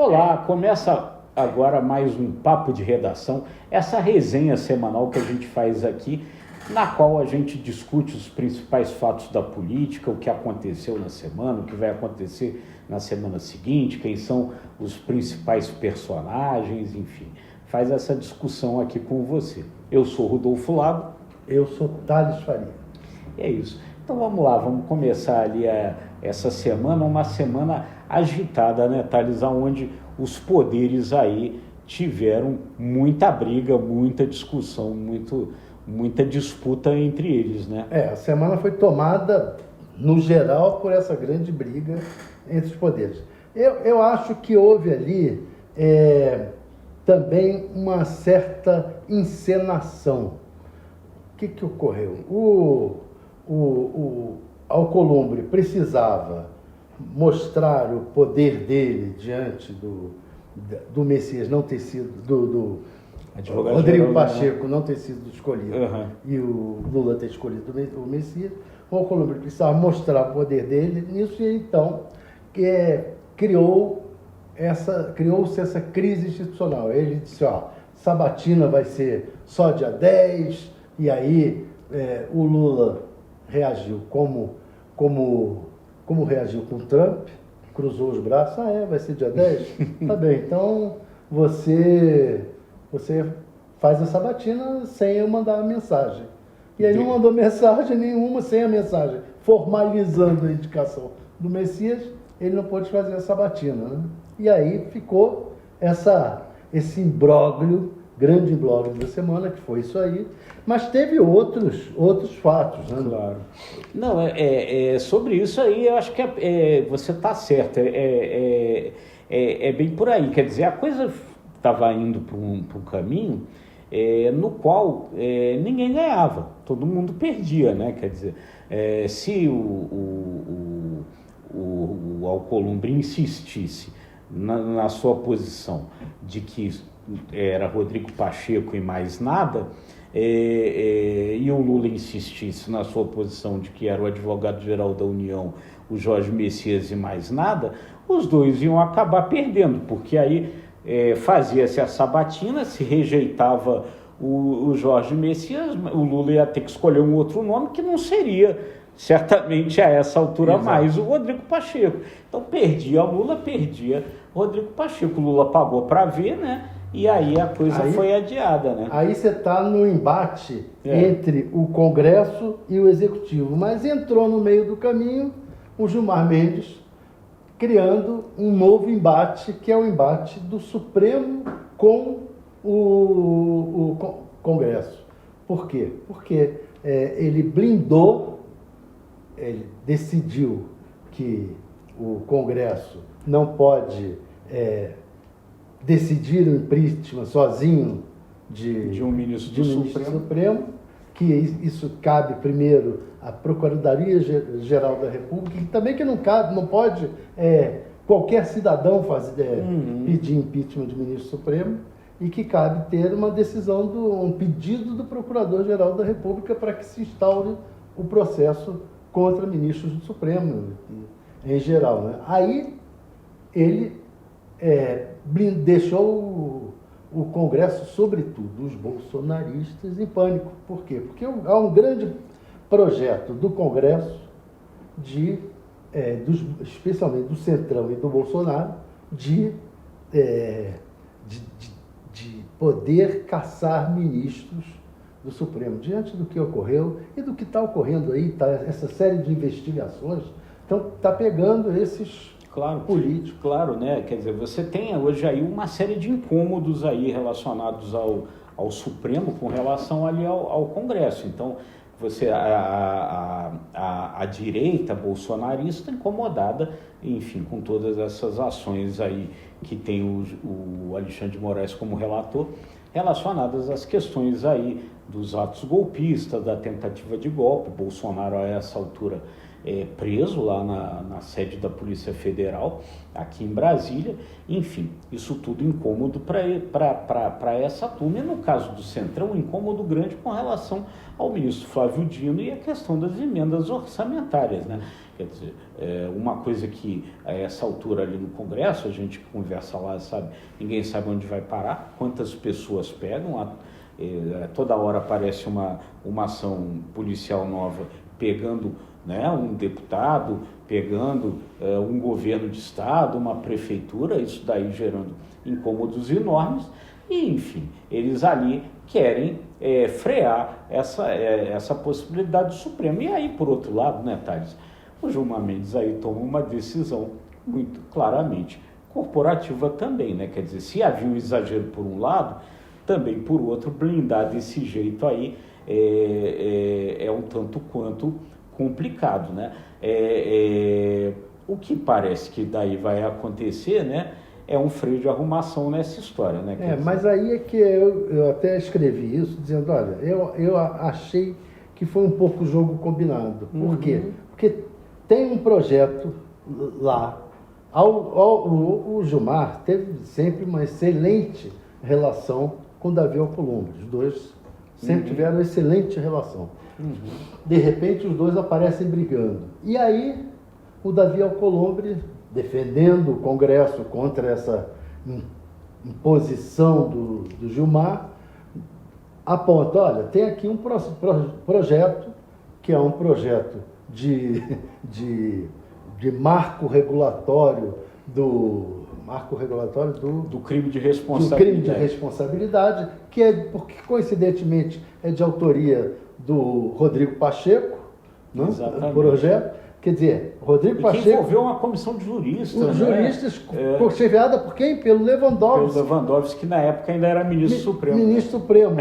Olá, começa agora mais um Papo de Redação, essa resenha semanal que a gente faz aqui, na qual a gente discute os principais fatos da política, o que aconteceu na semana, o que vai acontecer na semana seguinte, quem são os principais personagens, enfim, faz essa discussão aqui com você. Eu sou Rodolfo Lago. Eu sou Thales Faria. É isso. Então vamos lá, vamos começar ali essa semana, uma semana agitada, né, Thales, onde os poderes aí tiveram muita briga, muita discussão, muita disputa entre eles, né? A semana foi tomada, no geral, por essa grande briga entre os poderes. Eu acho que houve ali também uma certa encenação. O que ocorreu? O Alcolumbre precisava mostrar o poder dele diante do Messias não ter sido, do Rodrigo Pacheco não ter sido escolhido, e o Lula ter escolhido o Messias. O Alcolumbre precisava mostrar o poder dele nisso, e então criou-se essa crise institucional. Ele disse, sabatina vai ser só dia 10, e aí o Lula reagiu como reagiu com o Trump, cruzou os braços, vai ser dia 10? Tá bem, então você faz a sabatina sem eu mandar a mensagem. E aí não mandou mensagem nenhuma, sem a mensagem, formalizando a indicação do Messias, ele não pôde fazer a sabatina, né? E aí ficou esse imbróglio, grande imbróglio da semana, que foi isso aí, mas teve outros fatos, né? Claro. Não, sobre isso aí, eu acho que você está certo, é bem por aí, quer dizer, a coisa estava indo para um caminho no qual ninguém ganhava, todo mundo perdia, né? Quer dizer, se o Alcolumbre insistisse na sua posição de que era Rodrigo Pacheco e mais nada, e o Lula insistisse na sua posição de que era o advogado-geral da União, o Jorge Messias e mais nada, os dois iam acabar perdendo, porque aí fazia-se a sabatina, se rejeitava o Jorge Messias, o Lula ia ter que escolher um outro nome que não seria certamente a essa altura mais o Rodrigo Pacheco. Então perdia o Lula, perdia o Rodrigo Pacheco. O Lula pagou para ver, né? E aí a coisa foi adiada, né? Aí você está no embate entre o Congresso e o Executivo, mas entrou no meio do caminho o Gilmar Mendes, criando um novo embate, que é o embate do Supremo com o Congresso. Por quê? Porque ele blindou, ele decidiu que o Congresso não pode decidir o impeachment sozinho de um ministro do Supremo, que isso cabe primeiro à Procuradoria-Geral da República, e também que não pode qualquer cidadão pedir impeachment de ministro supremo, e que cabe ter uma decisão, um pedido do Procurador-Geral da República para que se instaure o processo contra ministros do Supremo, em geral, né? Aí ele deixou o Congresso, sobretudo os bolsonaristas, em pânico. Por quê? Porque há um grande projeto do Congresso, especialmente do Centrão e do Bolsonaro, de poder caçar ministros do Supremo. Diante do que ocorreu e do que está ocorrendo aí, essa série de investigações, então está pegando esses políticos. Claro, né? Quer dizer, você tem hoje aí uma série de incômodos aí relacionados ao Supremo com relação ali ao Congresso. Então, você a direita bolsonarista incomodada, enfim, com todas essas ações aí que tem o Alexandre de Moraes como relator, relacionadas às questões aí dos atos golpistas, da tentativa de golpe. Bolsonaro, a essa altura, preso lá na sede da Polícia Federal, aqui em Brasília. Enfim, isso tudo incômodo para essa turma. E no caso do Centrão, um incômodo grande com relação ao ministro Flávio Dino e a questão das emendas orçamentárias, né? Quer dizer, uma coisa que a essa altura ali no Congresso, a gente conversa lá, sabe, ninguém sabe onde vai parar, quantas pessoas pegam, toda hora aparece uma ação policial nova pegando, né, um deputado, pegando um governo de estado, uma prefeitura, isso daí gerando incômodos enormes. E, enfim, eles ali querem frear essa possibilidade do Supremo. E aí, por outro lado, né, Thales, o Gilmar Mendes aí toma uma decisão muito claramente corporativa também, né? Quer dizer, se havia um exagero por um lado, também por outro, blindar desse jeito aí é um tanto quanto complicado, né? O que parece que daí vai acontecer, né? É um freio de arrumação nessa história, né? Mas aí é que eu até escrevi isso, dizendo, olha, eu achei que foi um pouco jogo combinado. Por quê? Porque tem um projeto lá. O Gilmar teve sempre uma excelente relação com o Davi Alcolumbre. Os dois sempre tiveram excelente relação. De repente, os dois aparecem brigando. E aí, o Davi Alcolumbre, defendendo o Congresso contra essa imposição do Gilmar, aponta, olha, tem aqui um projeto, que é um projeto de marco regulatório do crime de responsabilidade. Do crime de responsabilidade, que porque coincidentemente é de autoria do Rodrigo Pacheco, não? O projeto. Quer dizer, Rodrigo Pacheco... Que envolveu uma comissão de juristas. Juristas, chefiada por quem? Pelo Lewandowski. Pelo Lewandowski, que na época ainda era ministro supremo. Ministro Supremo.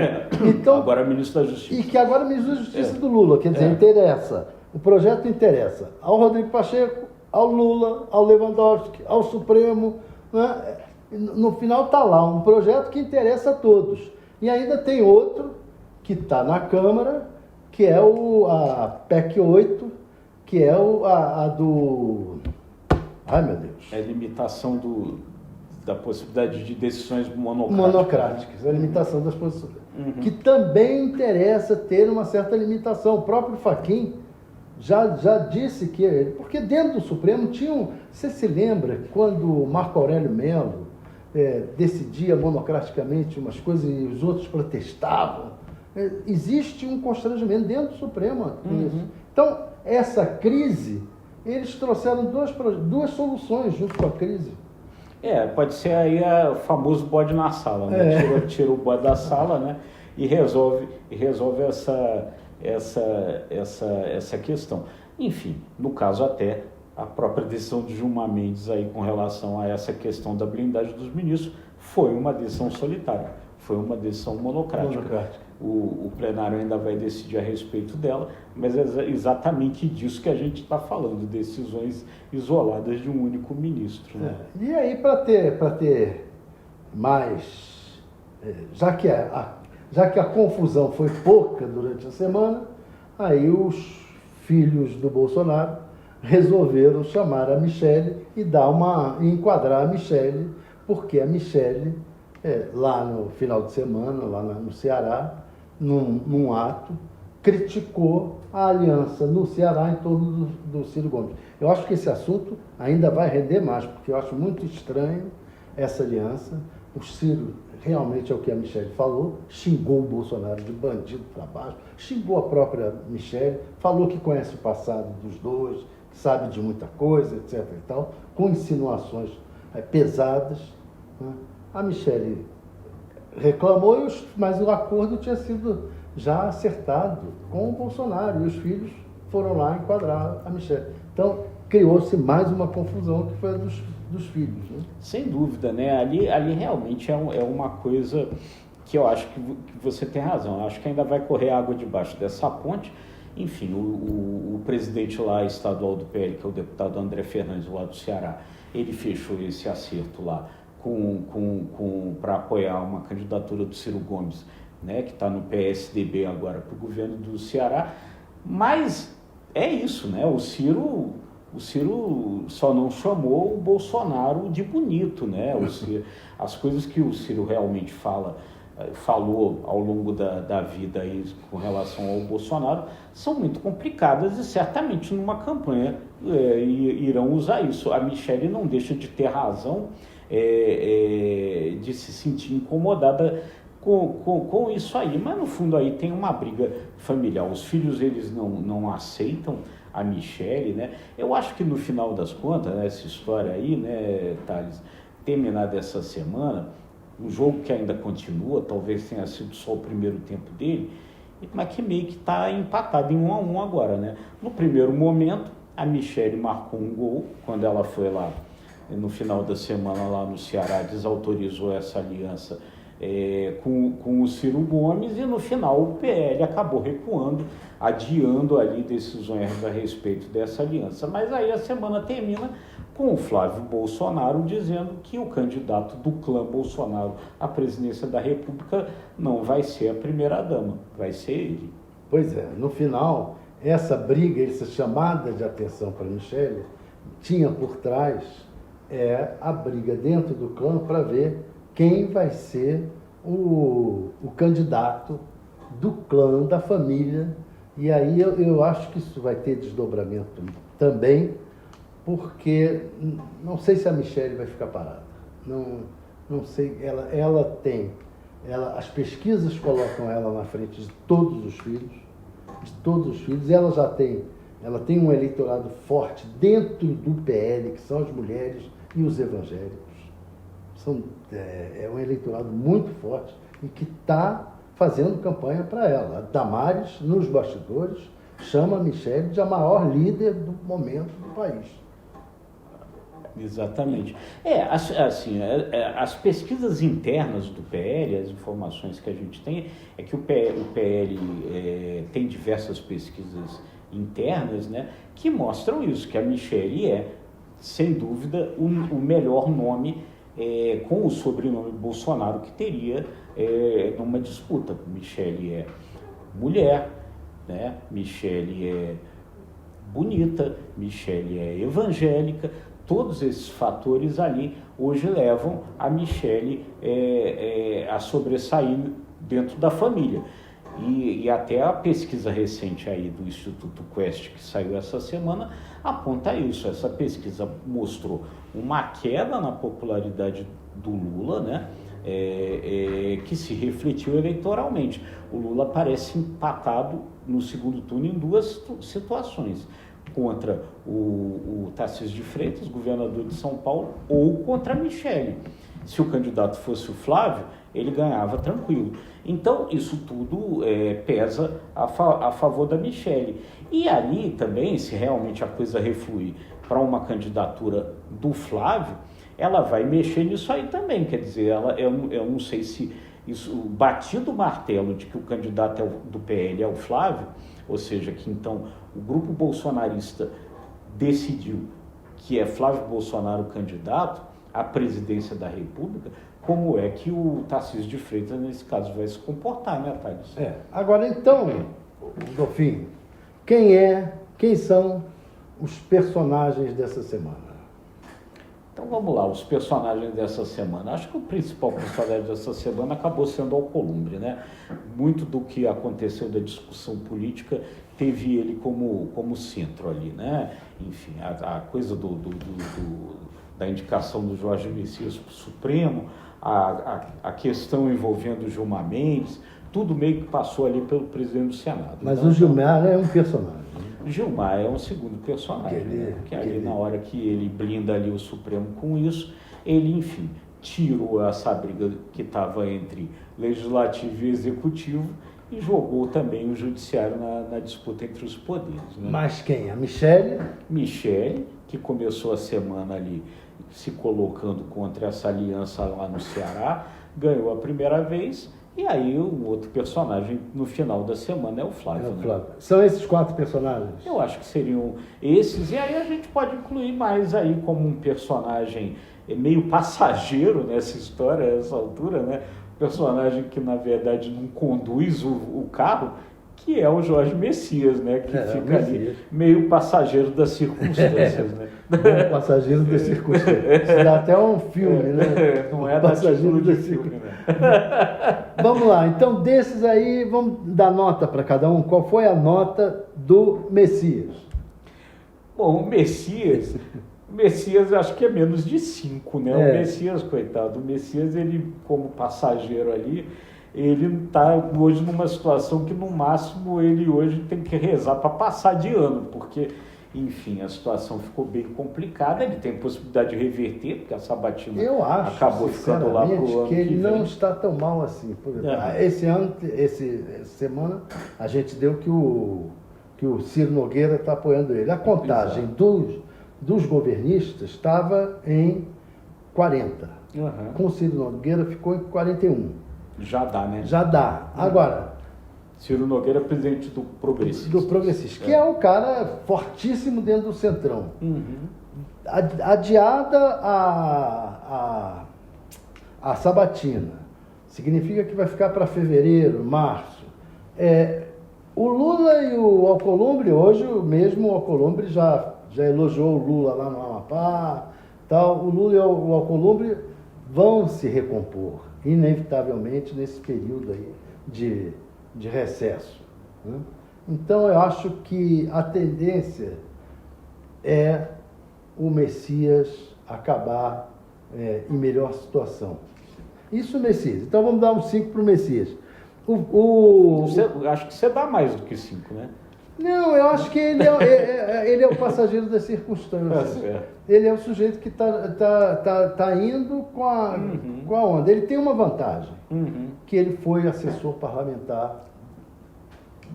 Então, agora é ministro da Justiça. E que agora é ministro da Justiça do Lula. Quer dizer, interessa. O projeto interessa ao Rodrigo Pacheco, ao Lula, ao Lewandowski, ao Supremo. Né? No final está lá um projeto que interessa a todos. E ainda tem outro que está na Câmara, que é a PEC 8, que é a do... Ai, meu Deus. É a limitação da possibilidade de decisões monocráticas. A limitação das posições. Que também interessa ter uma certa limitação. O próprio Fachin já disse que... Porque dentro do Supremo tinha Você se lembra quando Marco Aurélio Melo decidia monocraticamente umas coisas e os outros protestavam? Existe um constrangimento dentro do Supremo com isso. Então, essa crise, eles trouxeram duas soluções junto com a crise. Pode ser aí o famoso bode na sala, né? Tira o bode da sala, né? E resolve essa questão. Enfim, no caso até a própria decisão de Gilmar Mendes aí com relação a essa questão da blindagem dos ministros foi uma decisão solitária, foi uma decisão monocrática. O plenário ainda vai decidir a respeito dela, mas é exatamente disso que a gente está falando, decisões isoladas de um único ministro. Né? E aí, para ter mais... Já que a confusão foi pouca durante a semana, aí os filhos do Bolsonaro resolveram chamar a Michelle e enquadrar a Michelle, porque a Michelle, lá no final de semana, lá no Ceará, num ato, criticou a aliança no Ceará em torno do Ciro Gomes. Eu acho que esse assunto ainda vai render mais, porque eu acho muito estranho essa aliança. O Ciro, realmente é o que a Michelle falou, xingou o Bolsonaro de bandido para baixo, xingou a própria Michelle, falou que conhece o passado dos dois, que sabe de muita coisa, etc. e tal, com insinuações pesadas. Né? A Michelle reclamou, mas o acordo tinha sido já acertado com o Bolsonaro, e os filhos foram lá enquadrar a Michelle. Então, criou-se mais uma confusão, que foi a dos filhos. Né? Sem dúvida, né? Ali realmente é uma coisa que eu acho que você tem razão. Eu acho que ainda vai correr água debaixo dessa ponte. Enfim, o presidente lá estadual do PL, que é o deputado André Fernandes, lá do Ceará, ele fechou esse acerto lá para apoiar uma candidatura do Ciro Gomes, né, que está no PSDB agora para o governo do Ceará, mas é isso, né? O Ciro só não chamou o Bolsonaro de bonito, né? As coisas que o Ciro realmente falou ao longo da vida aí com relação ao Bolsonaro são muito complicadas e certamente numa campanha irão usar isso. A Michelle não deixa de ter razão de se sentir incomodada com isso aí, mas no fundo aí tem uma briga familiar. Os filhos, eles não aceitam a Michelle, né? Eu acho que no final das contas, né, essa história aí, né, Thales, terminada essa semana, um jogo que ainda continua, talvez tenha sido só o primeiro tempo dele, mas que meio que está empatado em 1-1 agora, né? No primeiro momento, a Michelle marcou um gol, quando ela foi lá, no final da semana lá no Ceará, desautorizou essa aliança com o Ciro Gomes, e no final o PL acabou recuando, adiando ali decisões a respeito dessa aliança. Mas aí a semana termina com o Flávio Bolsonaro dizendo que o candidato do clã Bolsonaro à presidência da República não vai ser a primeira-dama, vai ser ele. Pois é, no final, essa briga, essa chamada de atenção para Michelle, tinha por trás a briga dentro do clã para ver quem vai ser o candidato do clã, da família. E aí eu acho que isso vai ter desdobramento também, porque não sei se a Michelle vai ficar parada. Não sei, as pesquisas colocam ela na frente de todos os filhos, e ela tem um eleitorado forte dentro do PL, que são as mulheres e os evangélicos. É um eleitorado muito forte e que está fazendo campanha para ela. A Damares, nos bastidores, chama a Michelle de a maior líder do momento do país. Exatamente. As pesquisas internas do PL, as informações que a gente tem, é que o PL tem diversas pesquisas internas, né, que mostram isso, que a Michelle sem dúvida, o melhor nome com o sobrenome Bolsonaro que teria numa disputa. Michelle é mulher, né? Michelle é bonita, Michelle é evangélica. Todos esses fatores ali hoje levam a Michelle a sobressair dentro da família. E até a pesquisa recente aí do Instituto Quest, que saiu essa semana, aponta isso. Essa pesquisa mostrou uma queda na popularidade do Lula, né? Que se refletiu eleitoralmente. O Lula parece empatado no segundo turno em duas situações: contra o Tarcísio de Freitas, governador de São Paulo, ou contra a Michelle. Se o candidato fosse o Flávio, ele ganhava tranquilo. Então, isso tudo pesa a favor da Michelle. E ali também, se realmente a coisa refluir para uma candidatura do Flávio, ela vai mexer nisso aí também. Quer dizer, eu não sei se isso, batido o martelo de que o candidato do PL é o Flávio, ou seja, que então o grupo bolsonarista decidiu que é Flávio Bolsonaro o candidato à presidência da República, como é que o Tarcísio de Freitas, nesse caso, vai se comportar, né, Thales? Agora, então, Dolfinho, quem são os personagens dessa semana? Então vamos lá, os personagens dessa semana. Acho que o principal personagem dessa semana acabou sendo Alcolumbre, né? Muito do que aconteceu da discussão política teve ele como centro ali, né? Enfim, a coisa da indicação do Jorge Messias para o Supremo, a questão envolvendo o Gilmar Mendes, tudo meio que passou ali pelo presidente do Senado. Mas então, o Gilmar é um personagem. Gilmar é um segundo personagem, porque ali na hora que ele blinda ali o Supremo com isso, ele, enfim, tirou essa briga que estava entre Legislativo e Executivo e jogou também o Judiciário na disputa entre os poderes. Né? Mas quem? A Michelle? Michelle, que começou a semana ali se colocando contra essa aliança lá no Ceará, ganhou a primeira vez. E aí o outro personagem no final da semana é o Flávio. Né? São esses 4 personagens? Eu acho que seriam esses, e aí a gente pode incluir mais aí como um personagem meio passageiro nessa história, a essa altura, né? Personagem que na verdade não conduz o carro, que é o Jorge Messias, né? Que fica ali Messias. meio passageiro das circunstâncias, né? Bom passageiro das circunstâncias. Isso dá até um filme, né? Não é Passageiro da das filme, né? Vamos lá, então desses aí, vamos dar nota para cada um. Qual foi a nota do Messias? Bom, o Messias acho que é menos de 5, né? O Messias, coitado, o Messias, ele como passageiro ali, ele está hoje numa situação que no máximo ele hoje tem que rezar para passar de ano, porque, enfim, a situação ficou bem complicada, ele tem possibilidade de reverter, porque a sabatina acabou ficando lá pro ano que ele que não vem. está tão mal assim. Por exemplo, essa semana, a gente deu que o Ciro Nogueira está apoiando ele. A contagem dos governistas estava em 40. Com o Ciro Nogueira ficou em 41. Já dá, né? Já dá. Agora, Ciro Nogueira, presidente do Progressista. do Progressista, que é um cara fortíssimo dentro do Centrão. Adiada a sabatina, significa que vai ficar para fevereiro, março. O Lula e o Alcolumbre, hoje mesmo o Alcolumbre já elogiou o Lula lá no Amapá, tal. O Lula e o Alcolumbre vão se recompor, inevitavelmente, nesse período aí de recesso, né? Então, eu acho que a tendência é o Messias acabar em melhor situação. Isso o Messias. Então, vamos dar um 5 para o Messias. Acho que você dá mais do que 5, né? Não, eu acho que ele é o passageiro das circunstâncias. Ele é o sujeito que tá indo com a onda. Ele tem uma vantagem, que ele foi assessor parlamentar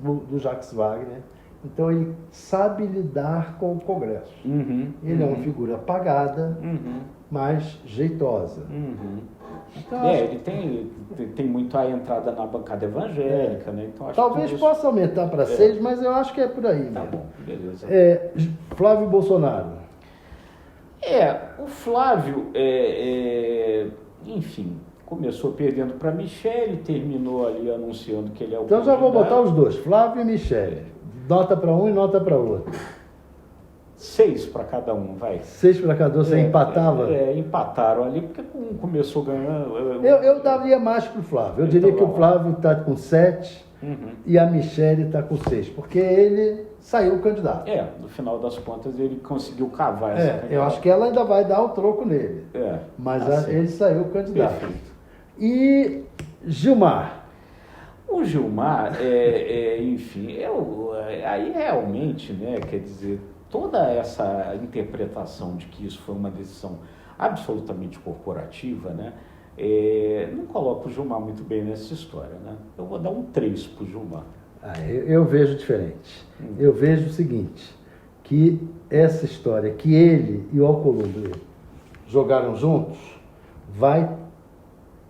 do Jacques Wagner. Então, ele sabe lidar com o Congresso. Ele é uma figura apagada, mas jeitosa. Então, ele tem muito a entrada na bancada evangélica, né? Então, acho talvez que possa aumentar para 6, mas eu acho que é por aí tá mesmo. bom, beleza. Flávio Bolsonaro. O Flávio, enfim, começou perdendo para Michele, terminou ali anunciando que ele é o Então, já vou botar os dois, Flávio e Michele. Nota para um e nota para outro. 6 para cada um, vai. 6 para cada um, você empatava? Empataram ali, porque um começou ganhando. Eu daria mais para o Flávio. Eu diria que o Flávio está com 7 e a Michele está com 6, porque ele saiu candidato. No final das contas, ele conseguiu cavar essa candidatura. Eu acho que ela ainda vai dar o troco nele. Mas ele saiu candidato. Perfeito. E Gilmar? O Gilmar, enfim, aí realmente, né, quer dizer, toda essa interpretação de que isso foi uma decisão absolutamente corporativa, né, não coloca o Gilmar muito bem nessa história, né? Eu vou dar um 3 para o Gilmar. Eu vejo diferente. Eu vejo o seguinte, que essa história que ele e o Alcolumbre jogaram juntos vai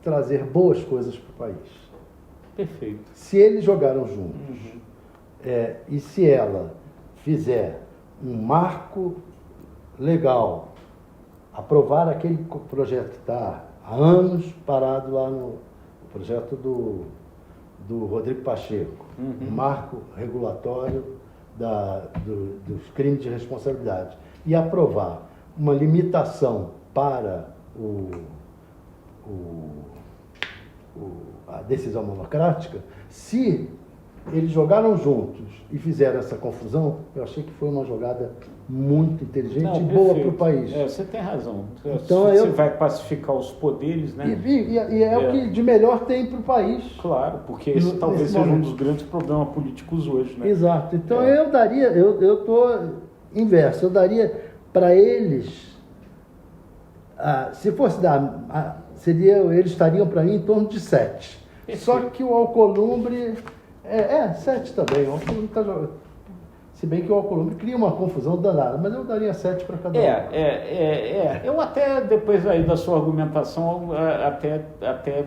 trazer boas coisas para o país. Perfeito. Se eles jogaram juntos e se ela fizer um marco legal, aprovar aquele projeto que está há anos parado lá no projeto do Rodrigo Pacheco, um marco regulatório dos crimes de responsabilidade, e aprovar uma limitação para a decisão monocrática, se eles jogaram juntos e fizeram essa confusão, eu achei que foi uma jogada muito inteligente e boa para o país. Você tem razão. Então, você vai pacificar os poderes, né? E é o que de melhor tem para o país. Claro, porque esse talvez seja um dos grandes problemas políticos hoje, né? Exato. Então eu estou inverso, eu daria para eles, se fosse dar, eles estariam para mim em torno de 7. Só que o Alcolumbre 7 também. O Alcolumbre tá jogando. Se bem que o Alcolumbre cria uma confusão danada, mas eu daria 7 para cada um. Eu até, depois aí da sua argumentação, até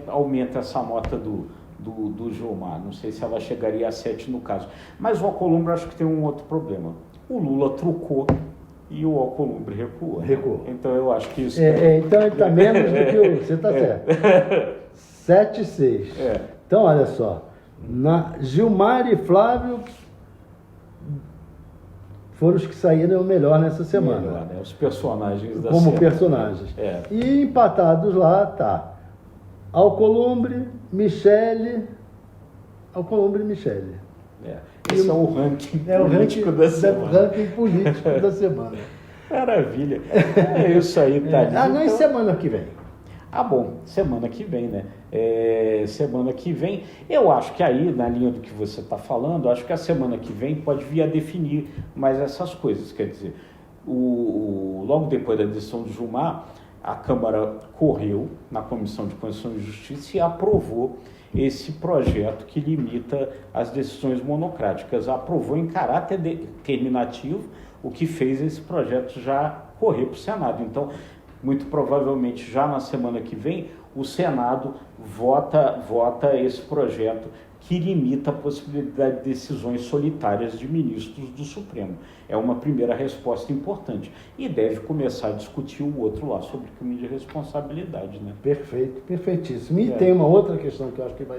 aumenta essa nota do Gilmar. Não sei se ela chegaria a 7 no caso. Mas o Alcolumbre acho que tem um outro problema. O Lula trucou e o Alcolumbre recuou. Então eu acho que isso... então ele está menos do que o... Você está certo. 7 e 6. Então, olha só. Gilmar e Flávio foram os que saíram melhor nessa semana. Melhor, né? Os personagens da como semana. personagens. É. E empatados lá tá Alcolumbre, Michele. Alcolumbre e Michele. Esse é o ranking político da semana. ranking político da semana. Maravilha. É isso aí, Thales. Não, e semana que vem? Bom, semana que vem, né? Semana que vem, eu acho que aí, na linha do que você está falando, acho que a semana que vem pode vir a definir mais essas coisas. Quer dizer, logo depois da decisão do Gilmar, a Câmara correu na Comissão de Constituição e Justiça e aprovou esse projeto que limita as decisões monocráticas. Aprovou em caráter determinativo, o que fez esse projeto já correr para o Senado. Então, muito provavelmente já na semana que vem, o Senado vota esse projeto que limita a possibilidade de decisões solitárias de ministros do Supremo. É uma primeira resposta importante. E deve começar a discutir o outro lá sobre crime de responsabilidade, né? Perfeito, perfeitíssimo. E tem uma outra questão que eu acho que vai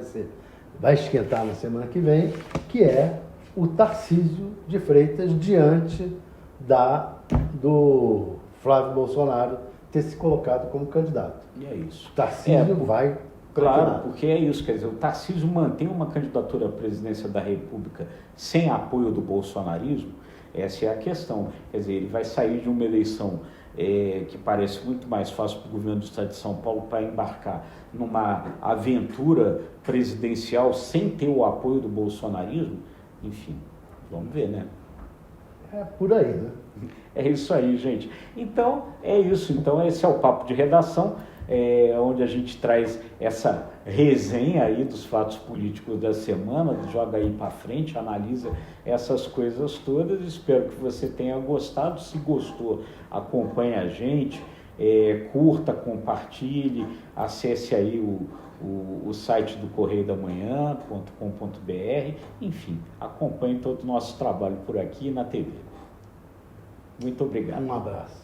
esquentar na semana que vem, que é o Tarcísio de Freitas diante do Flávio Bolsonaro ter se colocado como candidato. E é isso. Tarcísio vai... Claro, porque é isso, quer dizer, o Tarcísio mantém uma candidatura à presidência da República sem apoio do bolsonarismo, essa é a questão. Quer dizer, ele vai sair de uma eleição que parece muito mais fácil para o governo do estado de São Paulo para embarcar numa aventura presidencial sem ter o apoio do bolsonarismo. Enfim, vamos ver, né? É por aí, né? É isso aí, gente. Então, é isso. Então, esse é o Papo de Redação, onde a gente traz essa resenha aí dos fatos políticos da semana, joga aí para frente, analisa essas coisas todas. Espero que você tenha gostado. Se gostou, acompanhe a gente, curta, compartilhe, acesse aí o site do correiodamanhã.com.br, enfim, acompanhe todo o nosso trabalho por aqui na TV. Muito obrigado. Um abraço.